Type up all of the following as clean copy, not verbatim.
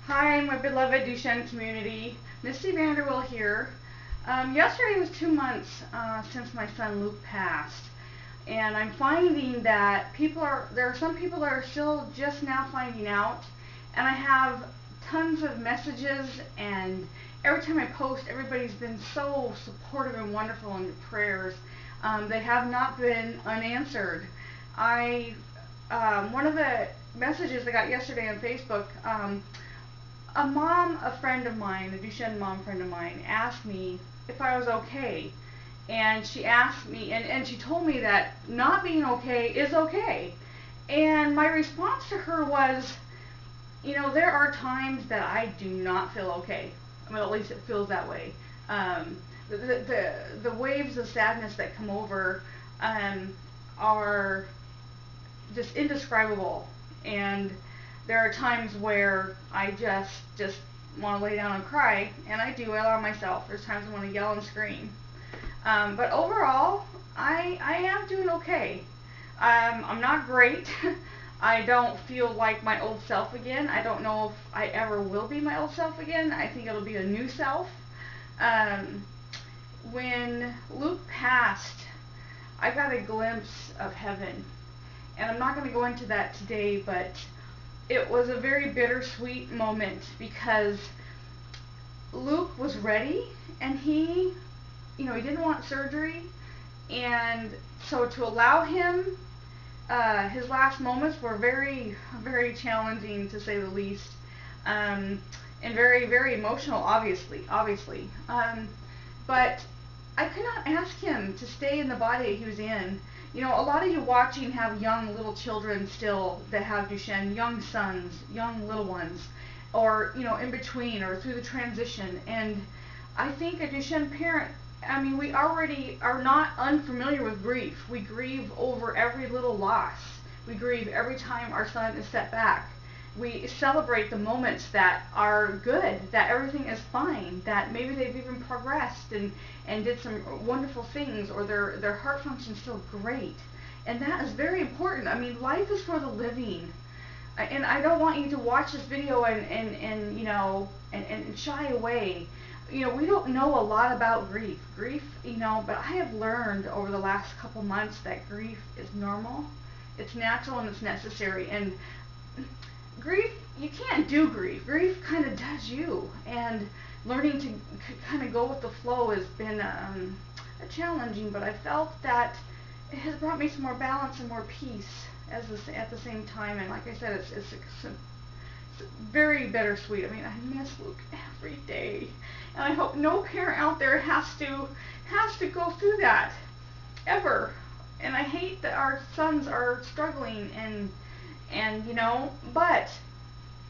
Hi, my beloved Duchenne community. Misty Vanderweele here. Yesterday was 2 months since my son Luke passed, and I'm finding that there are some people that are still just now finding out, and I have tons of messages, and every time I post, everybody's been so supportive and wonderful in the prayers. They have not been unanswered. I One of the messages I got yesterday on Facebook. A friend of mine, a Duchenne mom friend of mine, asked me if I was okay. And she asked me, and she told me that not being okay is okay. And my response to her was, there are times that I do not feel okay. I mean, at least it feels that way. The waves of sadness that come over are just indescribable. And there are times where I just want to lay down and cry, and I do allow myself. There's times I want to yell and scream. But overall, I am doing okay. I'm not great. I don't feel like my old self again. I don't know if I ever will be my old self again. I think it'll be a new self. When Luke passed, I got a glimpse of heaven. And I'm not going to go into that today, but it was a very bittersweet moment because Luke was ready, and he didn't want surgery, and so to allow him his last moments were very, very challenging, to say the least, and very, very emotional, obviously. But I could not ask him to stay in the body he was in. A lot of you watching have young little children still that have Duchenne, young sons, young little ones, or, in between or through the transition. And I think a Duchenne parent, we already are not unfamiliar with grief. We grieve over every little loss. We grieve every time our son is set back. We celebrate the moments that are good, that everything is fine, that maybe they've even progressed and did some wonderful things, or their heart function is still great. And that is very important. Life is for the living. And I don't want you to watch this video and shy away. We don't know a lot about grief. But I have learned over the last couple months that grief is normal, it's natural, and it's necessary. And grief, you can't do grief. Grief kind of does you, and learning to kind of go with the flow has been challenging, but I felt that it has brought me some more balance and more peace at the same time. And like I said, it's very bittersweet. I miss Luke every day, and I hope no parent out there has to go through that ever. And I hate that our sons are struggling, and but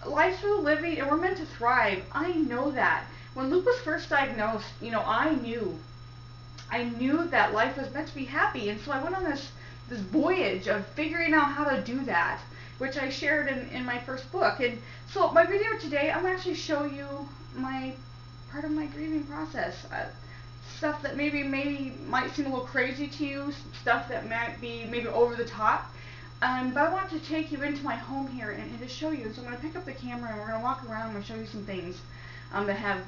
life's for the living, and we're meant to thrive. I know that. When Luke was first diagnosed, I knew that life was meant to be happy, and so I went on this voyage of figuring out how to do that, which I shared in my first book. And so my video today, I'm going to actually show you part of my grieving process. Stuff that maybe might seem a little crazy to you, stuff that might be maybe over the top. But I want to take you into my home here and to show you. So I'm going to pick up the camera, and we're going to walk around and show you some things that have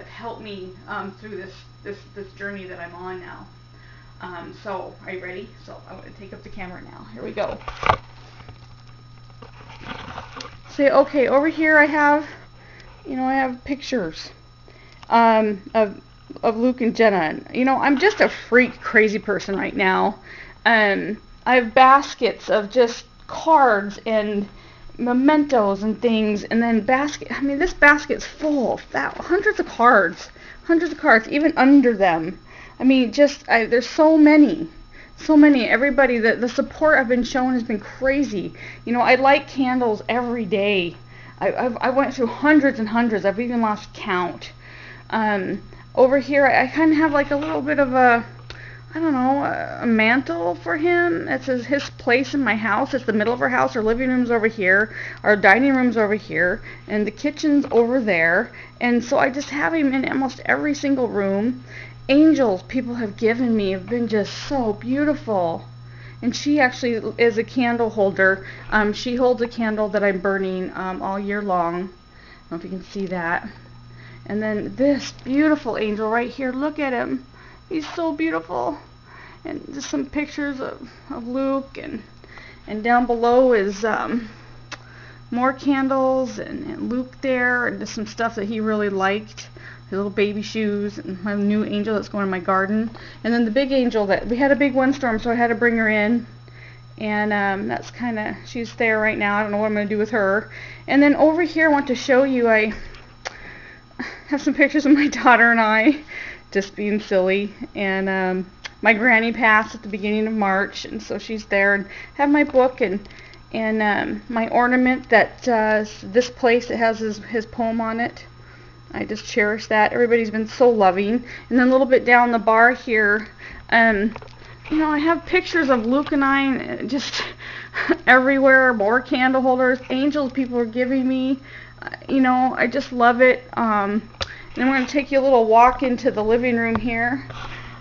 helped me through this journey that I'm on now. So are you ready? So I'm going to take up the camera now. Here we go. Say, okay, over here I have pictures of Luke and Jenna. I'm just a freak, crazy person right now. I have baskets of just cards and mementos and things, and then this basket's full of hundreds of cards, even under them. There's so many. Everybody, the support I've been shown has been crazy. I light candles every day. I went through hundreds and hundreds. I've even lost count. Over here, I kind of have like a little bit of a mantle for him. It's his place in my house. It's the middle of our house. Our living room's over here. Our dining room's over here. And the kitchen's over there. And so I just have him in almost every single room. Angels people have given me have been just so beautiful. And she actually is a candle holder. She holds a candle that I'm burning all year long. don't know if you can see that. And then this beautiful angel right here, look at him. He's so beautiful. And just some pictures of Luke, and down below is more candles and Luke there, and just some stuff that he really liked. His little baby shoes, and my new angel that's going in my garden. And then the big angel that we had a big windstorm, so I had to bring her in. And that's kind of, she's there right now. I don't know what I'm going to do with her. And then over here I want to show you, I have some pictures of my daughter and I just being silly. And my granny passed at the beginning of March, and so she's there. And have my book and my ornament that this place that has his poem on it. I just cherish that. Everybody's been so loving. And then a little bit down the bar here, you know, I have pictures of Luke and I just everywhere. More candle holders, angels people are giving me. You know, I just love it. And I'm going to take you a little walk into the living room here,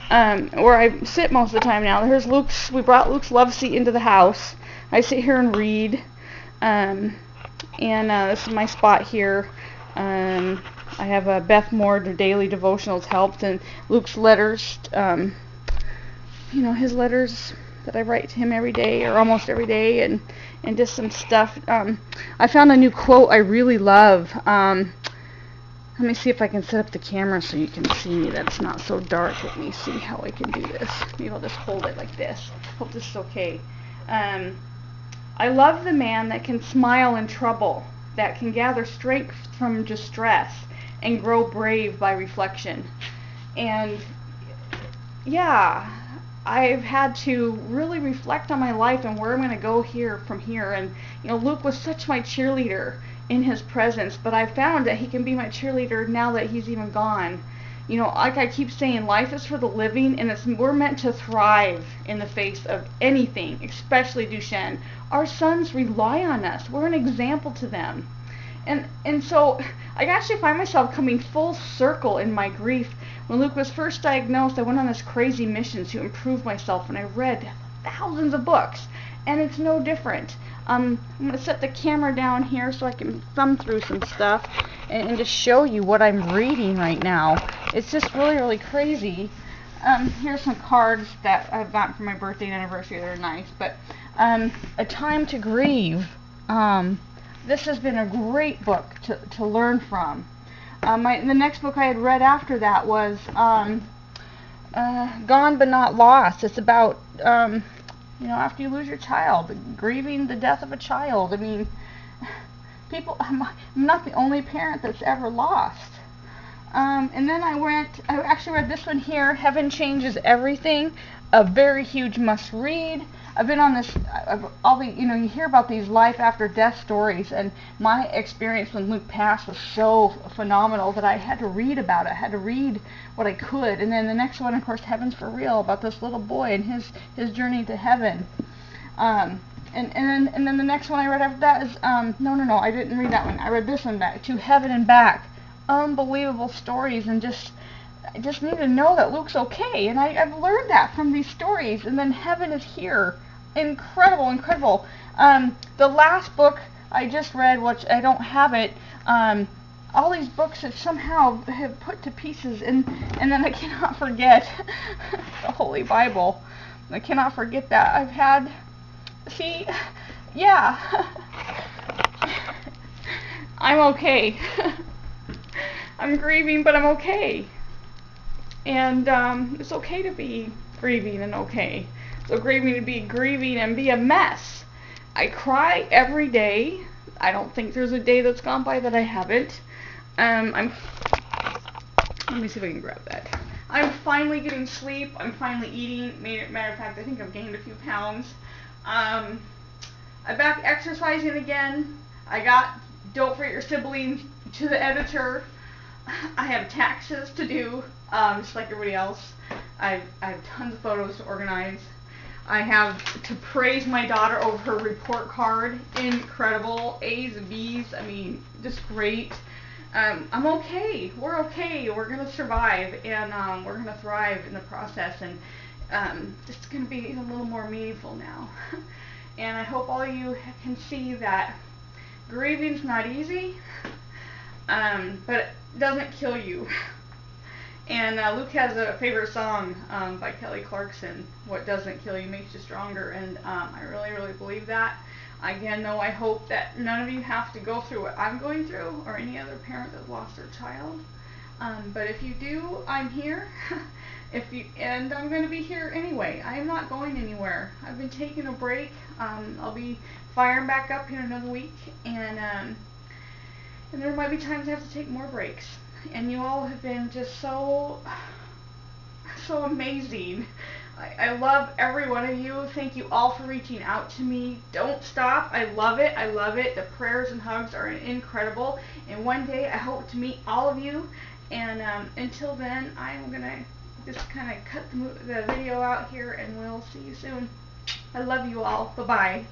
where I sit most of the time now. Here's Luke's. We brought Luke's love seat into the house. I sit here and read. This is my spot here. I have a Beth Moore daily devotionals helped, and Luke's letters. You know, his letters that I write to him every day or almost every day, and just some stuff. I found a new quote I really love. Let me see if I can set up the camera so you can see me. That's not so dark. Let me see how I can do this. Maybe I'll just hold it like this. Hope this is okay. I love the man that can smile in trouble, that can gather strength from distress and grow brave by reflection. And yeah, I've had to really reflect on my life and where I'm going to go from here. And you know, Luke was such my cheerleader in his presence, but I found that he can be my cheerleader now that he's even gone. You know, like I keep saying, life is for the living, and we're meant to thrive in the face of anything, especially Duchenne. Our sons rely on us. We're an example to them. And so I actually find myself coming full circle in my grief. When Luke was first diagnosed, I went on this crazy mission to improve myself, and I read thousands of books, and it's no different. I'm going to set the camera down here so I can thumb through some stuff and just show you what I'm reading right now. It's just really, really crazy. Here's some cards that I've gotten for my birthday and anniversary. They're nice, but A Time to Grieve. This has been a great book to learn from. The next book I had read after that was Gone But Not Lost. It's about, you know, after you lose your child, grieving the death of a child. I mean, I'm not the only parent that's ever lost. And then I actually read this one here, Heaven Changes Everything, a very huge must read. I've been on this, you know, you hear about these life after death stories, and my experience when Luke passed was so phenomenal that I had to read about it. I had to read what I could. And then the next one, of course, Heaven's for Real, about this little boy and his journey to heaven. And then the next one I read after that is, no, I didn't read that one. I read this one, Back to Heaven and Back. Unbelievable stories, and I just need to know that Luke's okay, and I've learned that from these stories. And then Heaven is Here. Incredible, incredible. The last book I just read, which I don't have it, all these books that somehow have put to pieces, and then I cannot forget the Holy Bible. I cannot forget that. I've had, yeah, I'm okay. I'm grieving, but I'm okay. And it's okay to be grieving and okay. So grieving to be grieving and be a mess. I cry every day. I don't think there's a day that's gone by that I haven't. Let me see if I can grab that. I'm finally getting sleep. I'm finally eating. Matter of fact, I think I've gained a few pounds. I'm back exercising again. Don't forget your siblings to the editor. I have taxes to do, just like everybody else. I have tons of photos to organize. I have to praise my daughter over her report card. Incredible. A's and B's. I mean, just great. I'm okay. We're okay. We're going to survive, and we're going to thrive in the process, and it's going to be a little more meaningful now. And I hope all of you can see that grieving's not easy. but it doesn't kill you. And Luke has a favorite song by Kelly Clarkson, "What Doesn't Kill You Makes You Stronger," and I really, really believe that. Again, though, I hope that none of you have to go through what I'm going through, or any other parent that lost their child. But if you do, I'm here. And I'm going to be here anyway. I am not going anywhere. I've been taking a break. I'll be firing back up here in another week, and there might be times I have to take more breaks. And you all have been just so amazing. I love every one of you. Thank you all for reaching out to me. Don't stop. I love it. I love it. The prayers and hugs are incredible. And one day I hope to meet all of you. And until then, I'm going to just kind of cut the video out here, and we'll see you soon. I love you all. Bye-bye.